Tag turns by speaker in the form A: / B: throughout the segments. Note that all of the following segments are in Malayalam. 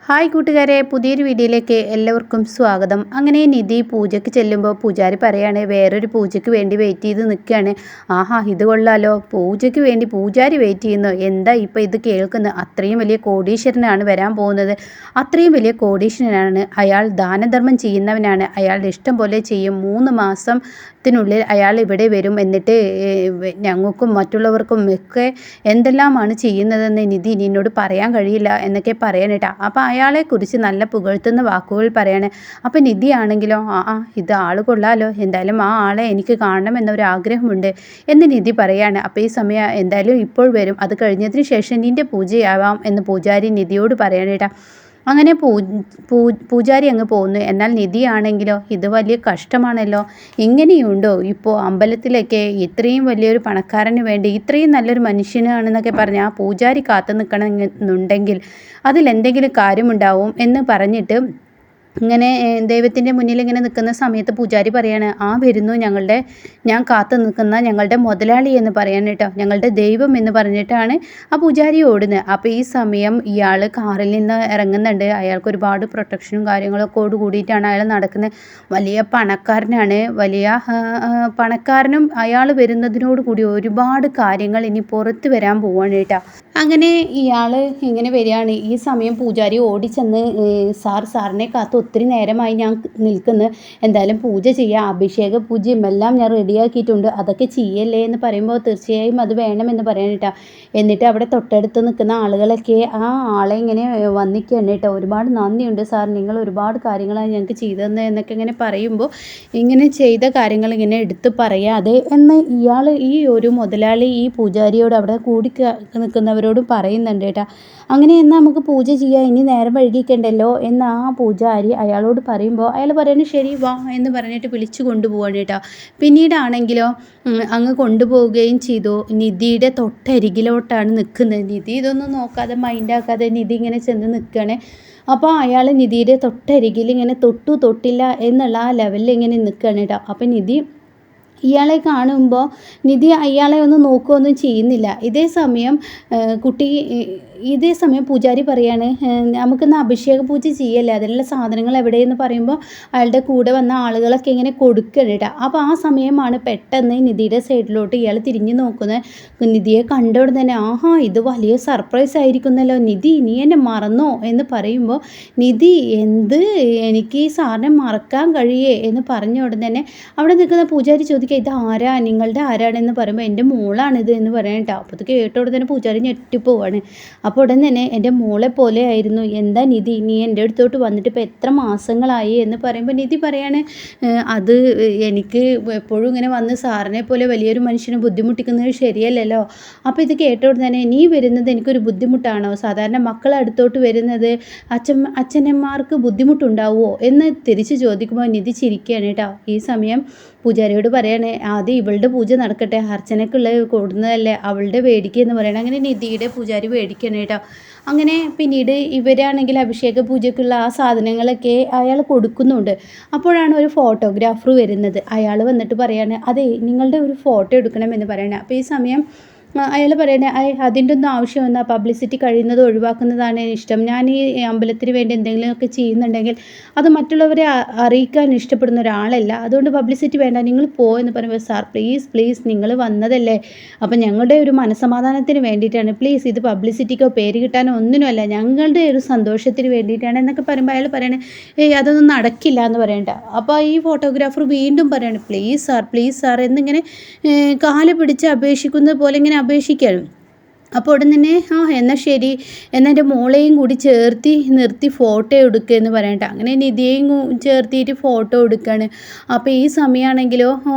A: ഹായ് കൂട്ടുകാരെ, പുതിയൊരു വീഡിയോയിലേക്ക് എല്ലാവർക്കും സ്വാഗതം. അങ്ങനെ നിധി പൂജയ്ക്ക് ചെല്ലുമ്പോൾ പൂജാരി പറയാണ് വേറൊരു പൂജയ്ക്ക് വേണ്ടി വെയിറ്റ് ചെയ്ത് നിൽക്കുകയാണ്. ആഹാ, ഇത് കൊള്ളാലോ, പൂജയ്ക്ക് വേണ്ടി പൂജാരി വെയിറ്റ് ചെയ്യുന്നു. എന്താ ഇപ്പോൾ ഇത് കേൾക്കുന്നത്? അത്രയും വലിയ കോടീശ്വരനാണ് വരാൻ പോകുന്നത്. അത്രയും വലിയ കോടീശ്വരനാണ് അയാൾ. ദാനധർമ്മം ചെയ്യുന്നവനാണ്. അയാളുടെ ഇഷ്ടം പോലെ ചെയ്യും. 3 മാസത്തിനുള്ളിൽ അയാൾ ഇവിടെ വരും. എന്നിട്ട് ഞങ്ങൾക്കും മറ്റുള്ളവർക്കും ഒക്കെ എന്തെല്ലാമാണ് ചെയ്യുന്നതെന്ന് നിധി നിന്നോട് പറയാൻ കഴിയില്ല എന്നൊക്കെ പറയാനേട്ടാ. അപ്പം അയാളെക്കുറിച്ച് നല്ല പുകഴ്ത്തുന്ന വാക്കുകൾ പറയാണ്. അപ്പം നിധിയാണെങ്കിലോ ഇത് ആൾ കൊള്ളാലോ, എന്തായാലും ആ ആളെ എനിക്ക് കാണണമെന്നൊരാഗ്രഹമുണ്ട് എന്ന് നിധി പറയാണ്. അപ്പോൾ ഈ സമയം എന്തായാലും ഇപ്പോൾ വരും, അത് കഴിഞ്ഞതിന് ശേഷം നിൻ്റെ പൂജയാവാം എന്ന് പൂജാരി നിധിയോട് പറയാനേട്ടാ. അങ്ങനെ പൂജാരി അങ്ങ് പോകുന്നു. എന്നാൽ നിധിയാണെങ്കിലോ ഇത് വലിയ കഷ്ടമാണല്ലോ, ഇങ്ങനെയുണ്ടോ ഇപ്പോൾ അമ്പലത്തിലൊക്കെ ഇത്രയും വലിയൊരു പണക്കാരന് വേണ്ടി ഇത്രയും നല്ലൊരു മനുഷ്യനാണെന്നൊക്കെ പറഞ്ഞ് ആ പൂജാരി കാത്തു നിൽക്കണമെന്നുണ്ടെങ്കിൽ അതിലെന്തെങ്കിലും കാര്യമുണ്ടാവും എന്ന് പറഞ്ഞിട്ട് ഇങ്ങനെ ദൈവത്തിൻ്റെ മുന്നിൽ ഇങ്ങനെ നിൽക്കുന്ന സമയത്ത് പൂജാരി പറയാണ്, വരുന്നു ഞാൻ കാത്തു നിൽക്കുന്ന ഞങ്ങളുടെ മുതലാളി എന്ന് പറയാൻ കേട്ടോ, ഞങ്ങളുടെ ദൈവം എന്ന് പറഞ്ഞിട്ടാണ് ആ പൂജാരി ഓടുന്നത്. അപ്പോൾ ഈ സമയം ഇയാൾ കാറിൽ നിന്ന് ഇറങ്ങുന്നുണ്ട്. അയാൾക്ക് ഒരുപാട് പ്രൊട്ടക്ഷനും കാര്യങ്ങളൊക്കെ കൂടിയിട്ടാണ് അയാൾ നടക്കുന്നത്. വലിയ പണക്കാരനാണ്. വലിയ പണക്കാരനും അയാൾ വരുന്നതിനോട് കൂടി ഒരുപാട് കാര്യങ്ങൾ ഇനി പുറത്ത് വരാൻ പോവാണ് കേട്ടോ. അങ്ങനെ ഇയാൾ ഇങ്ങനെ വരികയാണ്. ഈ സമയം പൂജാരി ഓടിച്ചെന്ന് സാറിനെ കാത്ത് ഒത്തിരി നേരമായി ഞാൻ നിൽക്കുന്നു, എന്തായാലും പൂജ ചെയ്യാം, അഭിഷേക പൂജയും എല്ലാം ഞാൻ റെഡിയാക്കിയിട്ടുണ്ട്, അതൊക്കെ ചെയ്യല്ലേ എന്ന് പറയുമ്പോൾ തീർച്ചയായും അത് വേണമെന്ന് പറയാനിട്ടാ. എന്നിട്ട് അവിടെ തൊട്ടടുത്ത് നിൽക്കുന്ന ആളുകളൊക്കെ ആ ആളെ ഇങ്ങനെ വന്നിക്കുകയാണ് കേട്ടോ. ഒരുപാട് നന്ദിയുണ്ട് സാർ, നിങ്ങൾ ഒരുപാട് കാര്യങ്ങളാണ് ഞങ്ങൾക്ക് ചെയ്തതെന്ന് എന്നൊക്കെ ഇങ്ങനെ പറയുമ്പോൾ ഇങ്ങനെ ചെയ്ത കാര്യങ്ങൾ ഇങ്ങനെ എടുത്ത് പറയാതെ എന്ന് ഇയാൾ ഈ ഒരു മുതലാളി ഈ പൂജാരിയോട് അവിടെ കൂടി നിൽക്കുന്നവരോടും പറയുന്നുണ്ട് കേട്ടോ. അങ്ങനെ എന്നാൽ നമുക്ക് പൂജ ചെയ്യാം, ഇനി നേരം വൈകിക്കണ്ടല്ലോ എന്ന് ആ പൂജാരി അയാളോട് പറയുമ്പോൾ അയാൾ പറയുന്നത് ശരി വാ എന്ന് പറഞ്ഞിട്ട് വിളിച്ചു കൊണ്ടുപോവാണ് കേട്ടോ. പിന്നീടാണെങ്കിലോ അങ്ങ് കൊണ്ടുപോവുകയും ചെയ്തു. നിധിയുടെ തൊട്ടരികിലോട്ടാണ് നിൽക്കുന്നത്. നിധി ഇതൊന്നും നോക്കാതെ മൈൻഡാക്കാതെ നിധി ഇങ്ങനെ ചെന്ന് നിൽക്കുകയാണ്. അപ്പോൾ അയാൾ നിധിയുടെ തൊട്ടരികിൽ ഇങ്ങനെ തൊട്ടില്ല എന്നുള്ള ആ ലെവലിൽ ഇങ്ങനെ നിൽക്കുകയാണ് കേട്ടോ. അപ്പോൾ നിധി ഇയാളെ കാണുമ്പോൾ നിധി അയാളെ ഒന്നും നോക്കുകയൊന്നും ചെയ്യുന്നില്ല. ഇതേ സമയം പൂജാരി പറയാണ്, നമുക്കിന്ന് അഭിഷേക പൂജ ചെയ്യല്ലേ, അതിലുള്ള സാധനങ്ങൾ എവിടെയെന്ന് പറയുമ്പോൾ അയാളുടെ കൂടെ വന്ന ആളുകളൊക്കെ ഇങ്ങനെ കൊടുക്കണം കേട്ടോ. അപ്പോൾ ആ സമയമാണ് പെട്ടെന്ന് നിധിയുടെ സൈഡിലോട്ട് ഇയാൾ തിരിഞ്ഞു നോക്കുന്നത്. നിധിയെ കണ്ടോടെ തന്നെ ഇത് വലിയ സർപ്രൈസ് ആയിരിക്കുന്നല്ലോ, നിധി നീ എന്നെ മറന്നോ എന്ന് പറയുമ്പോൾ നിധി എനിക്ക് ഈ സാറിനെ മറക്കാൻ കഴിയേ എന്ന് പറഞ്ഞ ഉടൻ തന്നെ അവിടെ നിൽക്കുന്ന പൂജാരി ചോദിക്കുക, ഇത് നിങ്ങളുടെ ആരാണെന്ന് പറയുമ്പോൾ എൻ്റെ മോളാണിത് എന്ന് പറയാൻ കേട്ടോ. അപ്പോൾ ഇത് കേട്ട ഉടൻ തന്നെ പൂജാരി ഞെട്ടിപ്പോവാണ്. അപ്പോൾ ഉടൻ തന്നെ എൻ്റെ മോളെ പോലെ ആയിരുന്നു, എന്താ നിധി നീ എൻ്റെ അടുത്തോട്ട് വന്നിട്ട് ഇപ്പോൾ എത്ര മാസങ്ങളായി എന്ന് പറയുമ്പോൾ നിധി പറയാണ്, അത് എനിക്ക് എപ്പോഴും ഇങ്ങനെ വന്ന് സാറിനെ പോലെ വലിയൊരു മനുഷ്യനെ ബുദ്ധിമുട്ടിക്കുന്നത് ശരിയല്ലല്ലോ. അപ്പോൾ ഇത് കേട്ട ഉടൻ തന്നെ നീ വരുന്നത് എനിക്കൊരു ബുദ്ധിമുട്ടാണോ? സാധാരണ മക്കൾ അടുത്തോട്ട് വരുന്നത് അച്ഛനമ്മമാർക്ക് ബുദ്ധിമുട്ടുണ്ടാവുമോ എന്ന് തിരിച്ച് ചോദിക്കുമ്പോൾ നിധി ചിരിക്കുകയാണ് കേട്ടോ. ഈ സമയം പൂജാരിയോട് പറയണേ, ആദ്യം ഇവളുടെ പൂജ നടക്കട്ടെ, അർച്ചനക്കുള്ള കൂടുന്നതല്ലേ, അവളുടെ വേടിക്കുക എന്ന് പറയണം. അങ്ങനെ നിധിയുടെ പൂജാരി വേടിക്കണം കേട്ടോ. അങ്ങനെ പിന്നീട് ഇവരാണെങ്കിൽ അഭിഷേക പൂജയ്ക്കുള്ള ആ സാധനങ്ങളൊക്കെ അയാൾ കൊടുക്കുന്നുണ്ട്. അപ്പോഴാണ് ഒരു ഫോട്ടോഗ്രാഫർ വരുന്നത്. അയാൾ വന്നിട്ട് പറയാണ്, അതെ നിങ്ങളുടെ ഒരു ഫോട്ടോ എടുക്കണമെന്ന് പറയണേ. അപ്പോൾ ഈ സമയം അയാൾ പറയണേ, അതിൻ്റെ ഒന്നും ആവശ്യമൊന്നും, പബ്ലിസിറ്റി കഴിയുന്നത് ഒഴിവാക്കുന്നതാണ് ഇഷ്ടം. ഞാൻ ഈ അമ്പലത്തിന് വേണ്ടി എന്തെങ്കിലുമൊക്കെ ചെയ്യുന്നുണ്ടെങ്കിൽ അത് മറ്റുള്ളവരെ അറിയിക്കാൻ ഇഷ്ടപ്പെടുന്ന ഒരാളല്ല, അതുകൊണ്ട് പബ്ലിസിറ്റി വേണ്ട, നിങ്ങൾ എന്ന് പറയുമ്പോൾ സാർ പ്ലീസ് നിങ്ങൾ വന്നതല്ലേ, അപ്പം ഞങ്ങളുടെ ഒരു മനസ്സമാധാനത്തിന് വേണ്ടിയിട്ടാണ്, പ്ലീസ് ഇത് പബ്ലിസിറ്റിക്കോ പേര് കിട്ടാനോ ഒന്നിനുമല്ല, ഞങ്ങളുടെ ഒരു സന്തോഷത്തിന് വേണ്ടിയിട്ടാണ് എന്നൊക്കെ പറയുമ്പോൾ അയാൾ പറയണേ, അതൊന്നും നടക്കില്ല എന്ന് പറയണ്ട. അപ്പോൾ ഈ ഫോട്ടോഗ്രാഫർ വീണ്ടും പറയാണ്, പ്ലീസ് സാർ എന്നിങ്ങനെ കാല് പിടിച്ച് അപേക്ഷിക്കുന്നത് പോലെ ഇങ്ങനെ അപേക്ഷിക്കുകയാണ്. അപ്പോൾ ഉടൻ തന്നെ എന്നാൽ ശരി, എന്നാൽ എൻ്റെ മോളെയും കൂടി നിർത്തി ഫോട്ടോ എടുക്കുക എന്ന് പറയണ്ട. അങ്ങനെ നിധിയെയും ചേർത്തിയിട്ട് ഫോട്ടോ എടുക്കുകയാണ്. അപ്പോൾ ഈ സമയമാണെങ്കിലോ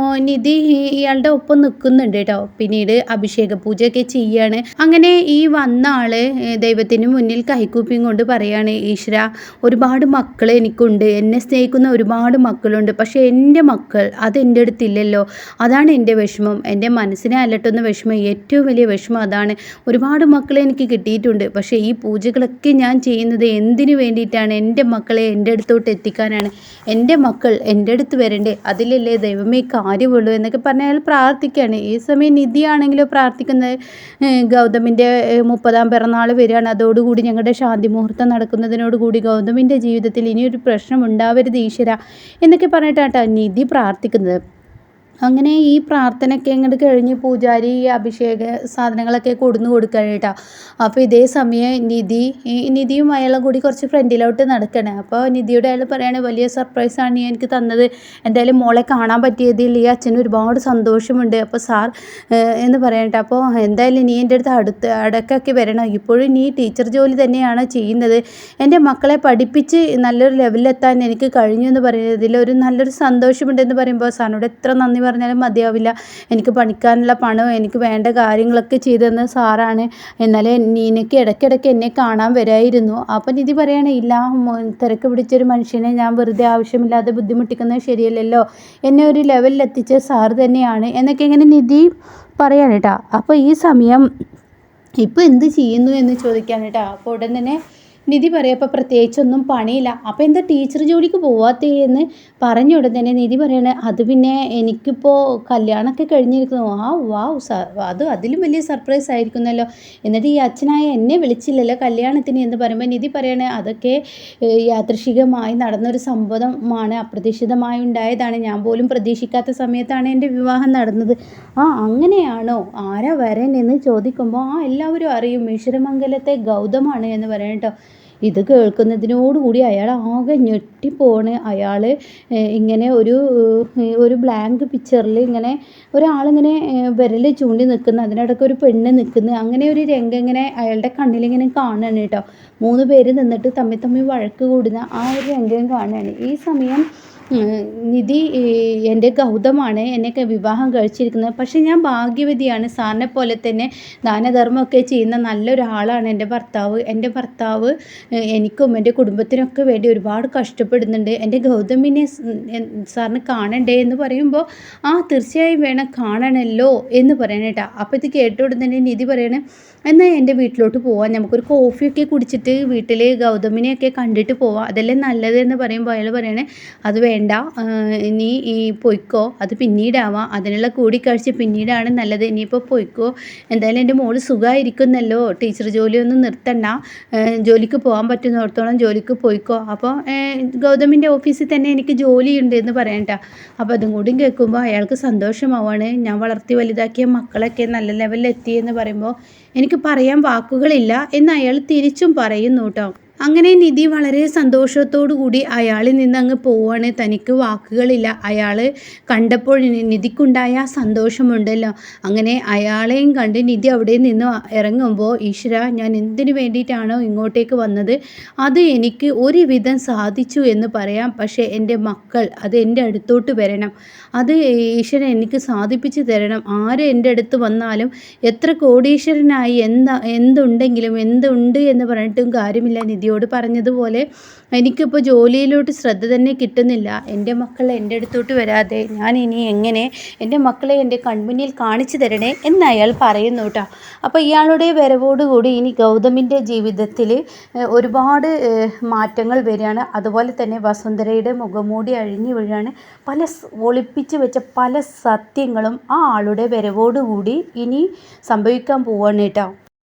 A: നിധി ഇയാളുടെ ഒപ്പം നിൽക്കുന്നുണ്ട് കേട്ടോ. പിന്നീട് അഭിഷേക പൂജയൊക്കെ ചെയ്യാണ്. അങ്ങനെ ഈ വന്ന ആൾ ദൈവത്തിന് മുന്നിൽ കൈക്കൂപ്പിയും കൊണ്ട് പറയാണ്, ഈശ്വര ഒരുപാട് മക്കൾ എനിക്കുണ്ട്, എന്നെ സ്നേഹിക്കുന്ന ഒരുപാട് മക്കളുണ്ട്, പക്ഷേ എൻ്റെ മക്കൾ അതെൻ്റെ അടുത്തില്ലല്ലോ, അതാണ് എൻ്റെ വിഷമം, എൻ്റെ മനസ്സിനെ അലട്ടുന്ന വിഷമം, ഏറ്റവും വലിയ വിഷമം അതാണ്. ഒരുപാട് മക്കളെ എനിക്ക് കിട്ടിയിട്ടുണ്ട്. പക്ഷേ ഈ പൂജകളൊക്കെ ഞാൻ ചെയ്യുന്നത് എന്തിനു വേണ്ടിയിട്ടാണ്? എൻ്റെ മക്കളെ എൻ്റെ അടുത്തോട്ട് എത്തിക്കാനാണ്. എൻ്റെ മക്കൾ എൻ്റെ അടുത്ത് വരണ്ടേ, അതിലല്ലേ ദൈവമേ കാര്യമുള്ളൂ എന്നൊക്കെ പറഞ്ഞ് അയാൾ പ്രാർത്ഥിക്കുകയാണ്. ഈ സമയം നിധിയാണെങ്കിലോ പ്രാർത്ഥിക്കുന്നത് ഗൗതമിൻ്റെ 30ാം പിറന്നാൾ വരികയാണ്. അതോടുകൂടി ഞങ്ങളുടെ ശാന്തി മുഹൂർത്തം നടക്കുന്നതിനോടുകൂടി ഗൗതമിൻ്റെ ജീവിതത്തിൽ ഇനിയൊരു പ്രശ്നം ഉണ്ടാവരുത് ഈശ്വര എന്നൊക്കെ പറഞ്ഞിട്ടാട്ടോ നിധി പ്രാർത്ഥിക്കുന്നത്. അങ്ങനെ ഈ പ്രാർത്ഥനയൊക്കെ അങ്ങോട്ട് കഴിഞ്ഞ് പൂജാരി ഈ അഭിഷേക സാധനങ്ങളൊക്കെ കൊടുന്ന് കൊടുക്കുകയാണ് കേട്ടോ. അപ്പോൾ ഇതേ സമയം നിധിയും അയാളും കൂടി കുറച്ച് ഫ്രണ്ടിലോട്ട് നടക്കണേ. അപ്പോൾ നിധിയോട് അയാൾ പറയാണ്, വലിയ സർപ്രൈസാണ് നീ എനിക്ക് തന്നത്. എന്തായാലും മോളെ കാണാൻ പറ്റിയതിൽ ഈ അച്ഛന് ഒരുപാട് സന്തോഷമുണ്ട്. അപ്പോൾ സാർ എന്ന് പറയട്ടെ. അപ്പോൾ എന്തായാലും നീ എൻ്റെ അടുത്ത് അടക്കൊക്കെ വരണം. ഇപ്പോഴും നീ ടീച്ചർ ജോലി തന്നെയാണ് ചെയ്യുന്നത്. എൻ്റെ മക്കളെ പഠിപ്പിച്ച് നല്ലൊരു ലെവലിലെത്താൻ എനിക്ക് കഴിഞ്ഞു എന്ന് പറയുന്നതിൽ ഒരു നല്ലൊരു സന്തോഷമുണ്ടെന്ന് പറയുമ്പോൾ സാറിനോട് എത്ര നന്ദി പറഞ്ഞാലും മതിയാവില്ല. എനിക്ക് പഠിക്കാനുള്ള പണവും എനിക്ക് വേണ്ട കാര്യങ്ങളൊക്കെ ചെയ്തു തന്ന സാറാണ്. എന്നാലേ നിനക്ക് ഇടയ്ക്കിടയ്ക്ക് എന്നെ കാണാൻ വരായിരുന്നു. അപ്പം നിധി പറയുകയാണ്, ഇല്ല തിരക്ക് പിടിച്ചൊരു മനുഷ്യനെ ഞാൻ വെറുതെ ആവശ്യമില്ലാതെ ബുദ്ധിമുട്ടിക്കുന്നത് ശരിയല്ലല്ലോ, എന്നെ ഒരു ലെവലിൽ എത്തിച്ച സാറ് തന്നെയാണ് എന്നൊക്കെ ഇങ്ങനെ നിധി പറയാണ് കേട്ടോ. അപ്പോൾ ഈ സമയം ഇപ്പോൾ എന്ത് ചെയ്യുന്നു എന്ന് ചോദിക്കാൻ കേട്ടോ. അപ്പോൾ ഉടൻ തന്നെ നിധി പറയും, അപ്പോൾ പ്രത്യേകിച്ചൊന്നും പണിയില്ല. അപ്പോൾ എന്താ ടീച്ചർ ജോലിക്ക് പോവാത്തേ എന്ന് പറഞ്ഞ ഉടൻ തന്നെ നിധി പറയണേ, അത് പിന്നെ എനിക്കിപ്പോൾ കല്യാണമൊക്കെ കഴിഞ്ഞിരിക്കുന്നു. അതിലും വലിയ സർപ്രൈസ് ആയിരിക്കുന്നല്ലോ. എന്നിട്ട് ഈ അച്ഛനായ എന്നെ വിളിച്ചില്ലല്ലോ കല്യാണത്തിന് എന്ന് പറയുമ്പോൾ നിധി പറയണേ, അതൊക്കെ യാദൃശികമായി നടന്നൊരു സംഭവമാണ്, അപ്രതീക്ഷിതമായി ഉണ്ടായതാണ്. ഞാൻ പോലും പ്രതീക്ഷിക്കാത്ത സമയത്താണ് എൻ്റെ വിവാഹം നടന്നത്. അങ്ങനെയാണോ? ആരാ വരൻ എന്ന് ചോദിക്കുമ്പോൾ എല്ലാവരും അറിയും, ഈശ്വരമംഗലത്തെ ഗൗതമാണ് എന്ന് പറയണം കേട്ടോ. ഇത് കേൾക്കുന്നതിനോടുകൂടി അയാൾ ആകെ ഞെട്ടിപ്പോണ്. അയാൾ ഇങ്ങനെ ഒരു ബ്ലാങ്ക് പിക്ചറിൽ ഇങ്ങനെ ഒരാളിങ്ങനെ വിരൽ ചൂണ്ടി നിൽക്കുന്നു, അതിനിടയ്ക്ക് ഒരു പെണ്ണ് നിൽക്കുന്നു. അങ്ങനെ ഒരു രംഗം ഇങ്ങനെ അയാളുടെ കണ്ണിലിങ്ങനെ കാണുകയാണ് കേട്ടോ. 3 പേര് നിന്നിട്ട് തമ്മിൽ വഴക്ക് കൂടുന്ന ആ ഒരു രംഗം കാണുകയാണ്. ഈ സമയം നിധി എൻ്റെ ഗൗതമാണ് എന്നെ വിവാഹം കഴിച്ചിരിക്കുന്നത്. പക്ഷേ ഞാൻ ഭാഗ്യവതിയാണ്. സാറിനെ പോലെ തന്നെ ദാനധർമ്മമൊക്കെ ചെയ്യുന്ന നല്ലൊരാളാണ് എൻ്റെ ഭർത്താവ്. എൻ്റെ ഭർത്താവ് എനിക്കും എൻ്റെ കുടുംബത്തിനൊക്കെ വേണ്ടി ഒരുപാട് കഷ്ടപ്പെടുന്നുണ്ട്. എൻ്റെ ഗൗതമിനെ സാറിന് കാണണ്ടേ എന്ന് പറയുമ്പോൾ തീർച്ചയായും വേണം, കാണണമല്ലോ എന്ന് പറയണം കേട്ടോ. അപ്പോൾ ഇത് കേട്ടോടെ തന്നെ നിധി പറയണേ, എന്നാൽ എൻ്റെ വീട്ടിലോട്ട് പോവാം, നമുക്കൊരു കോഫിയൊക്കെ കുടിച്ചിട്ട് വീട്ടിൽ ഗൗതമിനെയൊക്കെ കണ്ടിട്ട് പോവാം, അതല്ലേ നല്ലത് എന്ന് പറയുമ്പോൾ അയാൾ പറയണേ, അത് വേണ്ട, നീ പൊയ്ക്കോ, അത് പിന്നീടാവാം, അതിനുള്ള കൂടിക്കാഴ്ച പിന്നീടാണ് നല്ലത്, ഇനിയിപ്പോൾ പൊയ്ക്കോ, എന്തായാലും എൻ്റെ മോള് സുഖമായിരിക്കുന്നല്ലോ, ടീച്ചർ ജോലിയൊന്നും നിർത്തണ്ട, ജോലിക്ക് പോകാൻ പറ്റുന്നിടത്തോളം ജോലിക്ക് പോയിക്കോ. അപ്പോൾ ഗൗതമിൻ്റെ ഓഫീസിൽ തന്നെ എനിക്ക് ജോലിയുണ്ട് എന്ന് പറയണ്ട. അപ്പോൾ അതും കൂടി കേൾക്കുമ്പോൾ അയാൾക്ക് സന്തോഷമാവാണ്. ഞാൻ വളർത്തി വലുതാക്കിയ മക്കളൊക്കെ നല്ല ലെവലിൽ എത്തി എന്ന് പറയുമ്പോൾ എനിക്ക് പറയാൻ വാക്കുകളില്ല എന്ന് അയാൾ തിരിച്ചും പറയുന്നു കേട്ടോ. അങ്ങനെ നിധി വളരെ സന്തോഷത്തോടു കൂടി അയാളിൽ നിന്ന് അങ്ങ് പോവാണ്. തനിക്ക് വാക്കുകളില്ല. അയാൾ കണ്ടപ്പോൾ നിധിക്കുണ്ടായ സന്തോഷമുണ്ടല്ലോ. അങ്ങനെ അയാളെയും കണ്ട് നിധി അവിടെ നിന്ന് ഇറങ്ങുമ്പോൾ, ഈശ്വര, ഞാൻ എന്തിനു വേണ്ടിയിട്ടാണോ ഇങ്ങോട്ടേക്ക് വന്നത്, അത് എനിക്ക് ഒരുവിധം സാധിച്ചു എന്ന് പറയാം. പക്ഷേ എൻ്റെ മക്കൾ അത് എൻ്റെ അടുത്തോട്ട് വരണം, അത് ഈശ്വരൻ എനിക്ക് സാധിപ്പിച്ചു തരണം. ആര് എൻ്റെ അടുത്ത് വന്നാലും എത്ര കോടീശ്വരനായി എന്തുണ്ടെങ്കിലും എന്തുണ്ട് എന്ന് പറഞ്ഞിട്ടും കാര്യമില്ല. നിധിയോട് പറഞ്ഞതുപോലെ എനിക്കിപ്പോൾ ജോലിയിലോട്ട് ശ്രദ്ധ തന്നെ കിട്ടുന്നില്ല. എൻ്റെ മക്കൾ എൻ്റെ അടുത്തോട്ട് വരാതെ ഞാൻ ഇനി എങ്ങനെ എൻ്റെ മക്കളെ എൻ്റെ കൺമുന്നിൽ കാണിച്ചു തരണേ എന്ന് അയാൾ പറയുന്നു കേട്ടോ. അപ്പോൾ ഇയാളുടെ വരവോടുകൂടി ഇനി ഗൗതമിൻ്റെ ജീവിതത്തിൽ ഒരുപാട് മാറ്റങ്ങൾ വരികയാണ്. അതുപോലെ തന്നെ വസുന്ധരയുടെ മുഖംമൂടി അഴിഞ്ഞു വീഴാണ്. ഒളിപ്പിച്ച് വെച്ച പല സത്യങ്ങളും ആ ആളുടെ വരവോടുകൂടി ഇനി സംഭവിക്കാൻ പോവാണ് കേട്ടോ.